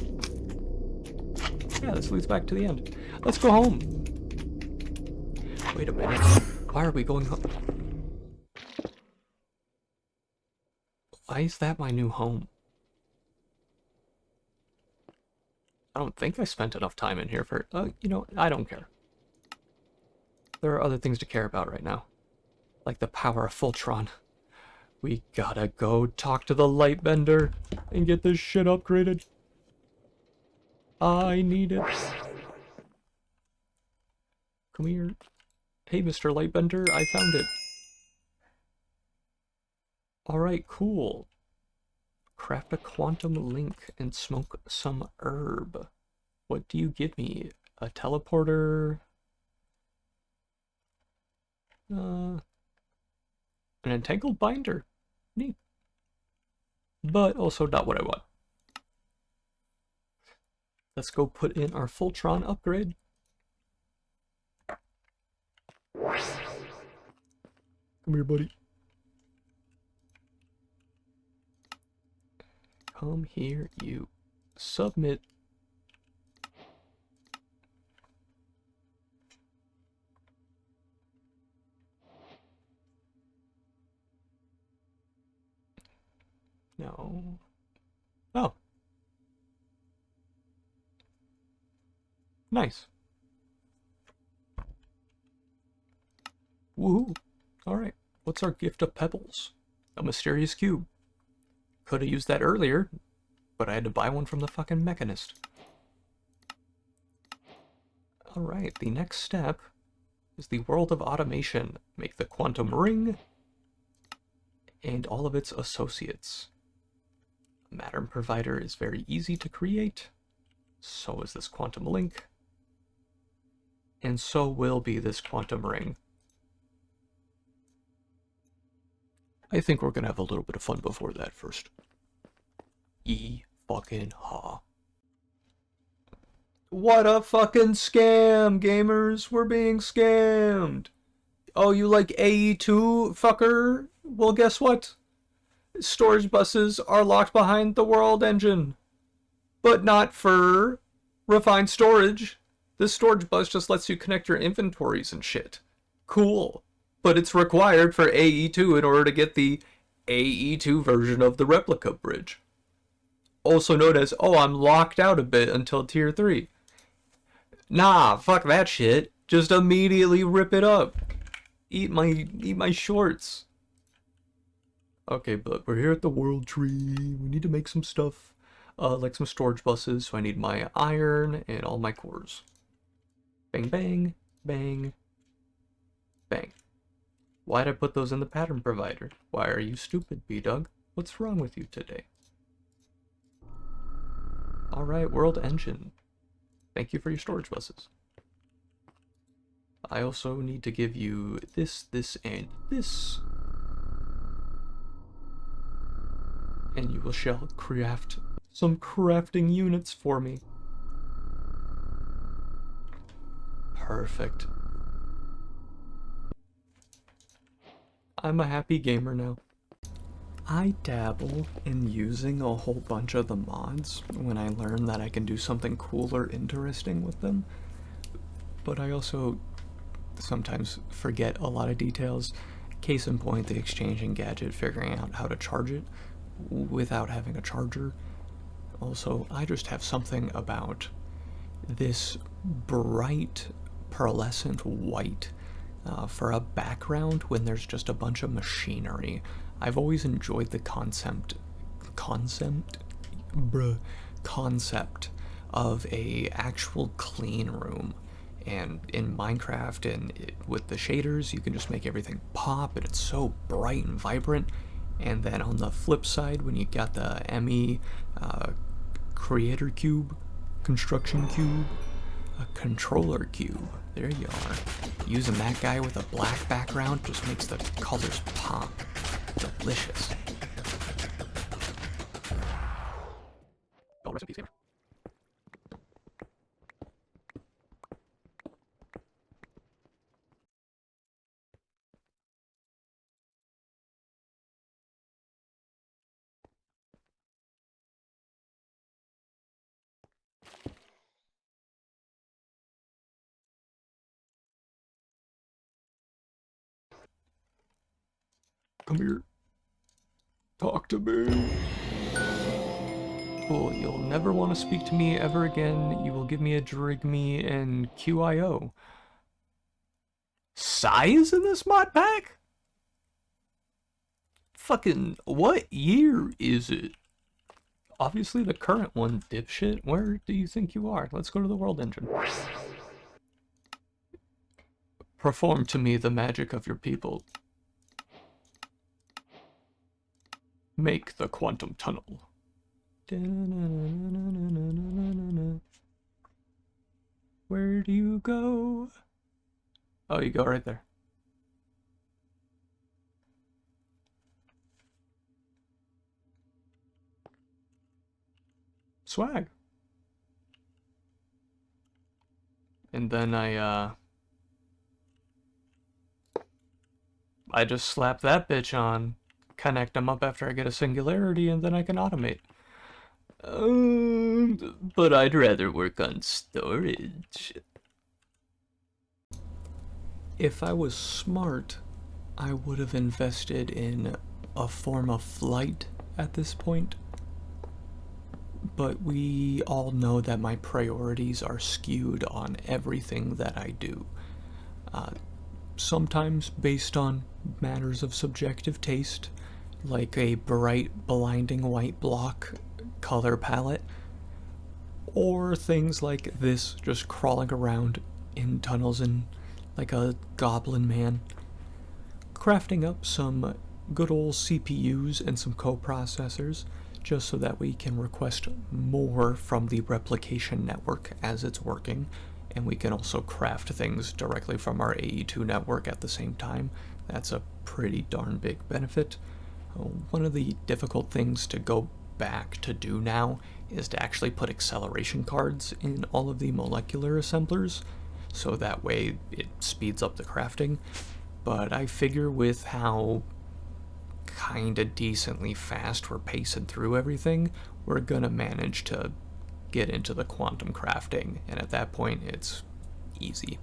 this leads back to the end. Let's go home. Wait a minute. Why are we going home? Why is that my new home? I don't think I spent enough time in here for... you know, I don't care. There are other things to care about right now. Like the power of Voltron. We gotta go talk to the Lightbender and get this shit upgraded. I need it. Come here. Hey, Mr. Lightbender, I found it. Alright, cool. Craft a quantum link and smoke some herb. What do you give me? A teleporter? An entangled binder. Neat. But also not what I want. Let's go put in our Fultron upgrade. Come here, buddy. Come here, you. Submit. No. Oh. Nice. Woohoo. Alright. What's our gift of pebbles? A mysterious cube. Could have used that earlier, but I had to buy one from the fucking mechanist. Alright, the next step is the world of automation. Make the quantum ring and all of its associates. A matter provider is very easy to create. So is this quantum link. And so will be this quantum ring. I think we're gonna have a little bit of fun before that first. Fucking ha. What a fucking scam, gamers! We're being scammed! Oh, you like AE2, fucker? Well, guess what? Storage buses are locked behind the world engine. But not for refined storage. This storage bus just lets you connect your inventories and shit. Cool. But it's required for AE2 in order to get the AE2 version of the replica bridge. Also known as, oh, I'm locked out a bit until tier 3. Nah, fuck that shit. Just immediately rip it up. Eat my shorts. Okay, but we're here at the world tree. We need to make some stuff. Like some storage buses, so I need my iron and all my cores. Bang, bang, bang, bang. Why'd I put those in the pattern provider? Why are you stupid, B-Dog? What's wrong with you today? Alright, world engine. Thank you for your storage buses. I also need to give you this, and this. And you shall craft some crafting units for me. Perfect. I'm a happy gamer now. I dabble in using a whole bunch of the mods when I learn that I can do something cool or interesting with them, but I also sometimes forget a lot of details. Case in point, the exchanging gadget, figuring out how to charge it without having a charger. Also, I just have something about this bright pearlescent white for a background when there's just a bunch of machinery. I've always enjoyed the concept of a actual clean room. And in Minecraft and with the shaders, you can just make everything pop, and it's so bright and vibrant. And then on the flip side, when you got the ME creator cube, construction cube, a controller cube, there you are. Using that guy with a black background just makes the colors pop. Delicious. Oh, rest in peace, gamer. Come here. Talk to me. Cool, you'll never want to speak to me ever again. You will give me a Drigme and QIO. Size in this mod pack? fucking, what year is it? Obviously the current one, dipshit. Where do you think you are? Let's go to the world engine. Perform to me the magic of your people. Make the quantum tunnel. Where do you go? Oh, you go right there. Swag. And then I just slap that bitch on, connect them up after I get a singularity, and then I can automate. But I'd rather work on storage. If I was smart, I would have invested in a form of flight at this point. But we all know that my priorities are skewed on everything that I do. Sometimes based on matters of subjective taste, like a bright, blinding white block color palette, or things like this, just crawling around in tunnels and like a goblin man, crafting up some good old CPUs and some coprocessors just so that we can request more from the replication network as it's working, and we can also craft things directly from our AE2 network at the same time. That's a pretty darn big benefit. One of the difficult things to go back to do now is to actually put acceleration cards in all of the molecular assemblers, so that way it speeds up the crafting. But I figure with how kinda decently fast we're pacing through everything, we're gonna manage to get into the quantum crafting, and at that point it's easy.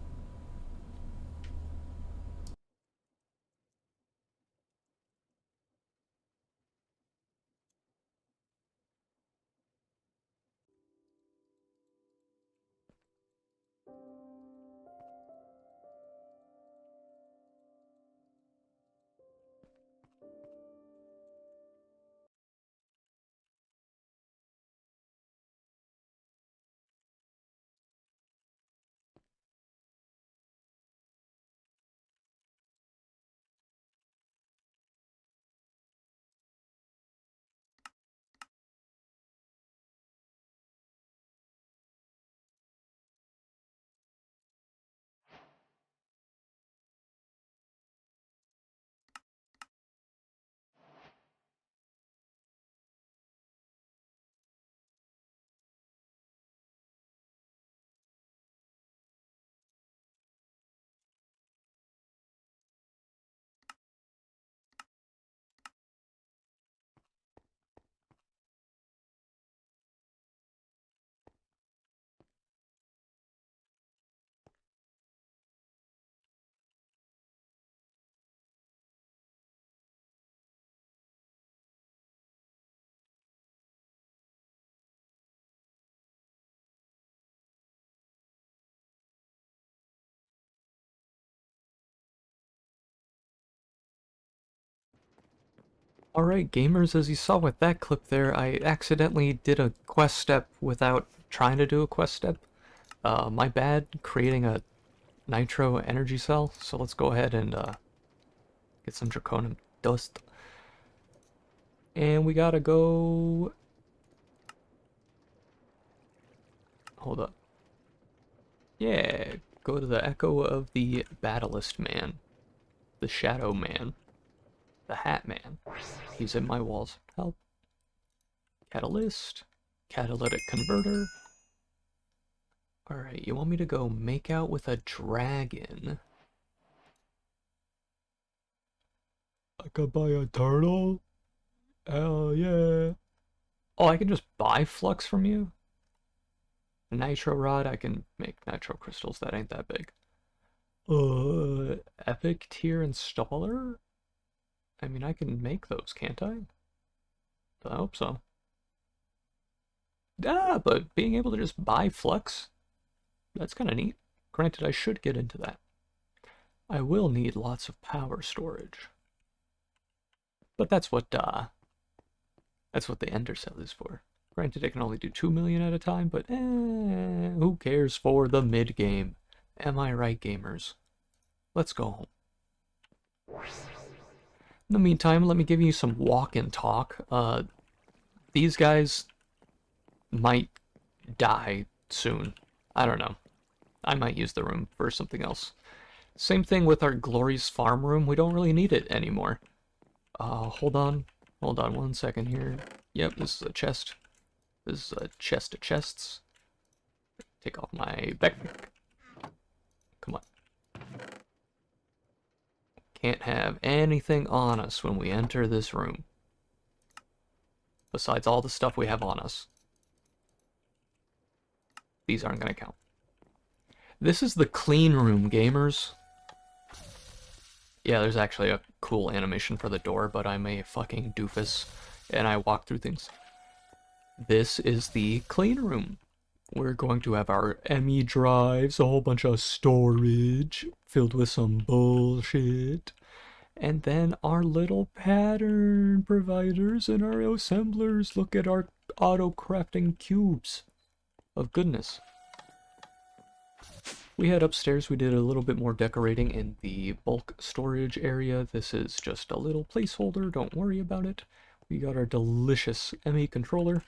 Alright gamers, as you saw with that clip there, I accidentally did a quest step without trying to do a quest step. My bad, creating a nitro energy cell, so let's go ahead and get some draconium dust. And we gotta go... Hold up. Yeah, go to the Echo of the Battlist Man. The Shadow Man. The Hat Man. He's in my walls. Help. Catalyst. Catalytic converter. Alright, you want me to go make out with a dragon? I could buy a turtle? Hell yeah. Oh, I can just buy flux from you? A nitro rod, I can make nitro crystals, that ain't that big. Epic tier installer? I mean, I can make those, can't I? I hope so. Ah, but being able to just buy flux, that's kind of neat. Granted, I should get into that. I will need lots of power storage. But that's what the ender cell is for. Granted, it can only do 2 million at a time, but who cares for the mid-game? Am I right, gamers? Let's go home. In the meantime, let me give you some walk and talk. These guys might die soon. I don't know. I might use the room for something else. Same thing with our glorious farm room. We don't really need it anymore. Hold on. Hold on 1 second here. Yep, this is a chest. This is a chest of chests. Take off my backpack. Come on. Can't have anything on us when we enter this room. Besides all the stuff we have on us. These aren't going to count. This is the clean room, gamers. Yeah, there's actually a cool animation for the door, but I'm a fucking doofus, and I walk through things. This is the clean room. We're going to have our ME drives, a whole bunch of storage filled with some bullshit. And then our little pattern providers and our assemblers. Look at our auto-crafting cubes of goodness. We head upstairs. We did a little bit more decorating in the bulk storage area. This is just a little placeholder. Don't worry about it. We got our delicious ME controller.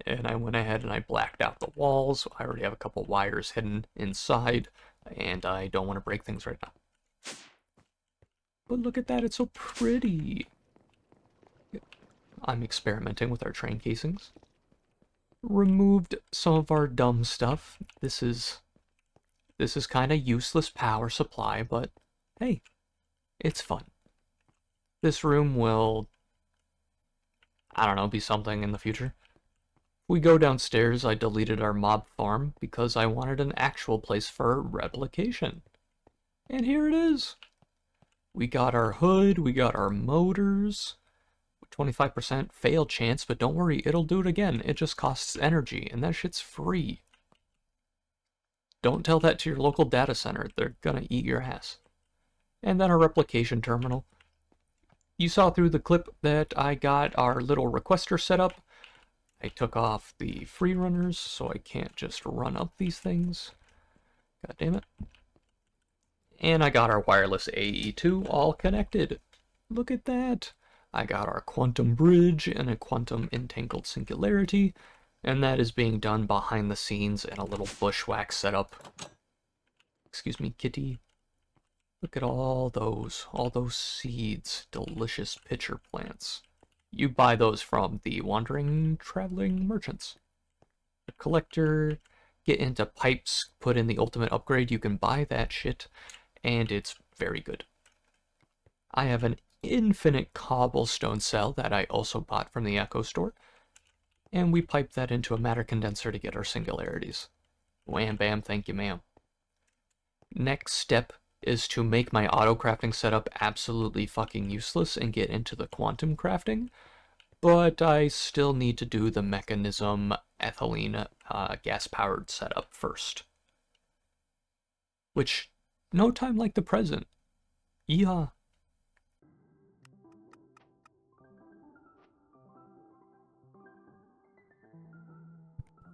And I went ahead and I blacked out the walls. I already have a couple wires hidden inside, and I don't want to break things right now. But look at that, it's so pretty. I'm experimenting with our train casings. Removed some of our dumb stuff. This is kind of useless power supply, but hey, it's fun. This room will, I don't know, be something in the future. We go downstairs. I deleted our mob farm because I wanted an actual place for replication. And here it is. We got our hood, we got our motors. 25% fail chance, but don't worry, it'll do it again. It just costs energy, and that shit's free. Don't tell that to your local data center. They're gonna eat your ass. And then our replication terminal. You saw through the clip that I got our little requester set up. I took off the free runners, so I can't just run up these things. God damn it. And I got our wireless AE2 all connected. Look at that. I got our quantum bridge and a quantum entangled singularity, and that is being done behind the scenes in a little bushwhack setup. Excuse me, kitty. Look at all those seeds, delicious pitcher plants. You buy those from the wandering traveling merchants. The collector, get into pipes, put in the ultimate upgrade, you can buy that shit, and it's very good. I have an infinite cobblestone cell that I also bought from the Echo store, and we pipe that into a matter condenser to get our singularities. Wham bam, thank you ma'am. Next step is to make my auto crafting setup absolutely fucking useless and get into the quantum crafting, but I still need to do the mechanism ethylene gas powered setup first. Which, no time like the present. Yeah.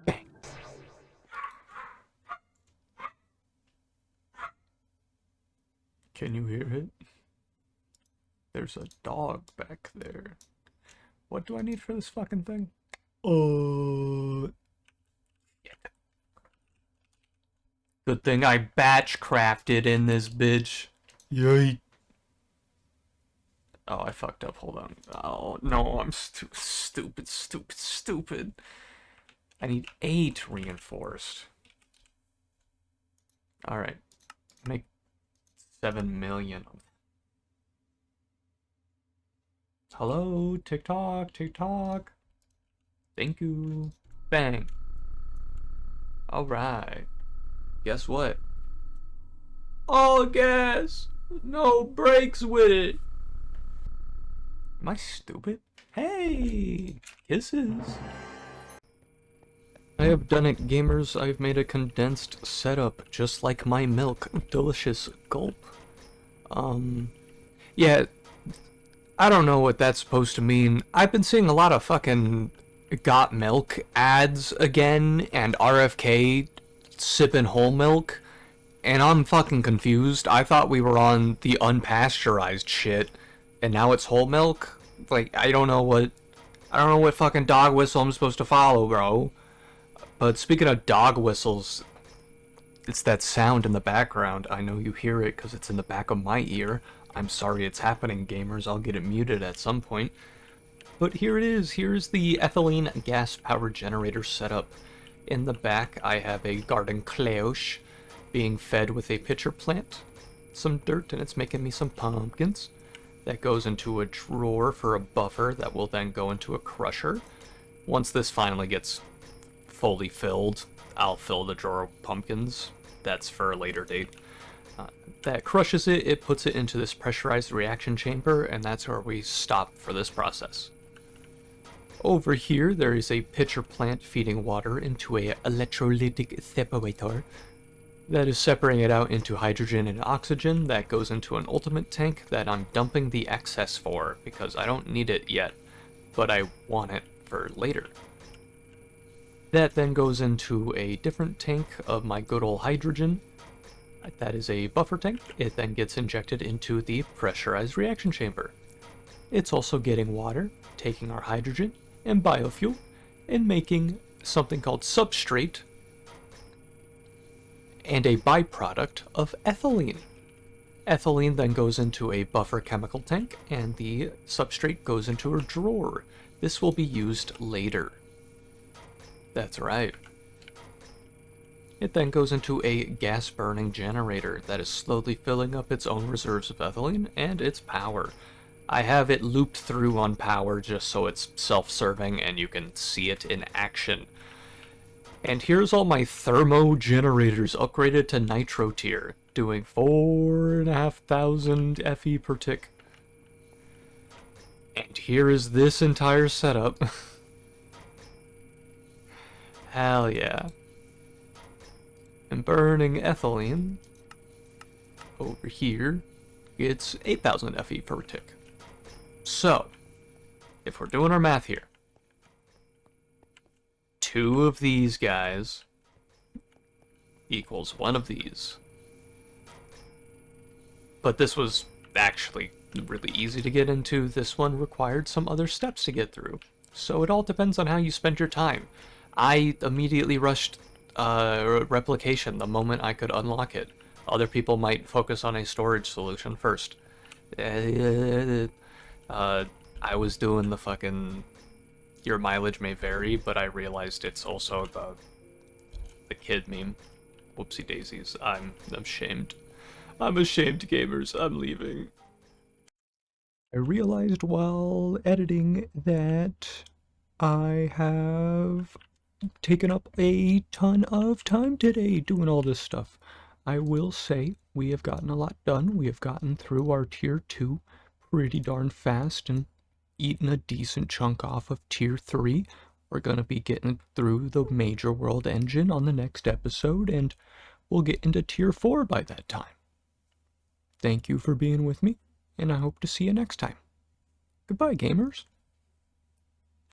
Bang. Can you hear it? There's a dog back there. What do I need for this fucking thing? Good thing I batch crafted in this bitch. Yay. Oh, I fucked up. Hold on. Oh, no, I'm stupid. I need 8 reinforced. Alright. Make 7 million. Hello, TikTok. Thank you. Bang. Alright. Guess what? All gas! No brakes with it! Am I stupid? Hey! Kisses! I have done it, gamers. I've made a condensed setup, just like my milk. Delicious gulp. Yeah, I don't know what that's supposed to mean. I've been seeing a lot of fucking Got Milk ads again, and RFK sipping whole milk, and I'm fucking confused. I thought we were on the unpasteurized shit, and now it's whole milk? Like, I don't know what fucking dog whistle I'm supposed to follow, bro. But speaking of dog whistles, it's that sound in the background. I know you hear it because it's in the back of my ear. I'm sorry it's happening, gamers. I'll get it muted at some point. But here it is. Here's the ethylene gas-powered generator setup. In the back, I have a garden cloche being fed with a pitcher plant, some dirt, and it's making me some pumpkins. That goes into a drawer for a buffer that will then go into a crusher. Once this finally gets fully filled, I'll fill the drawer with pumpkins. That's for a later date. That crushes it, it puts it into this pressurized reaction chamber, and that's where we stop for this process. Over here, there is a pitcher plant feeding water into a electrolytic separator that is separating it out into hydrogen and oxygen. That goes into an ultimate tank that I'm dumping the excess for because I don't need it yet, but I want it for later. That then goes into a different tank of my good old hydrogen. That is a buffer tank. It then gets injected into the pressurized reaction chamber. It's also getting water, taking our hydrogen and biofuel, and making something called substrate and a byproduct of ethylene. Ethylene then goes into a buffer chemical tank, and the substrate goes into a drawer. This will be used later. That's right. It then goes into a gas-burning generator that is slowly filling up its own reserves of ethylene and its power. I have it looped through on power just so it's self-serving and you can see it in action. And here's all my thermo generators upgraded to nitro tier, doing 4,500 FE per tick. And here is this entire setup. Hell yeah. And burning ethylene over here, it's 8,000 FE per tick. So, if we're doing our math here, 2 of these guys equals 1 of these. But this was actually really easy to get into. This one required some other steps to get through. So it all depends on how you spend your time. I immediately rushed replication the moment I could unlock it. Other people might focus on a storage solution first. I was doing the fucking your mileage may vary, but I realized it's also the kid meme. Whoopsie daisies. I'm ashamed. I'm ashamed, gamers. I'm leaving. I realized while editing that I have taken up a ton of time today doing all this stuff. I will say we have gotten a lot done. We have gotten through our tier 2 pretty darn fast and eaten a decent chunk off of tier 3. We're going to be getting through the major world engine on the next episode, and we'll get into tier 4 by that time. Thank you for being with me, and I hope to see you next time. Goodbye, gamers.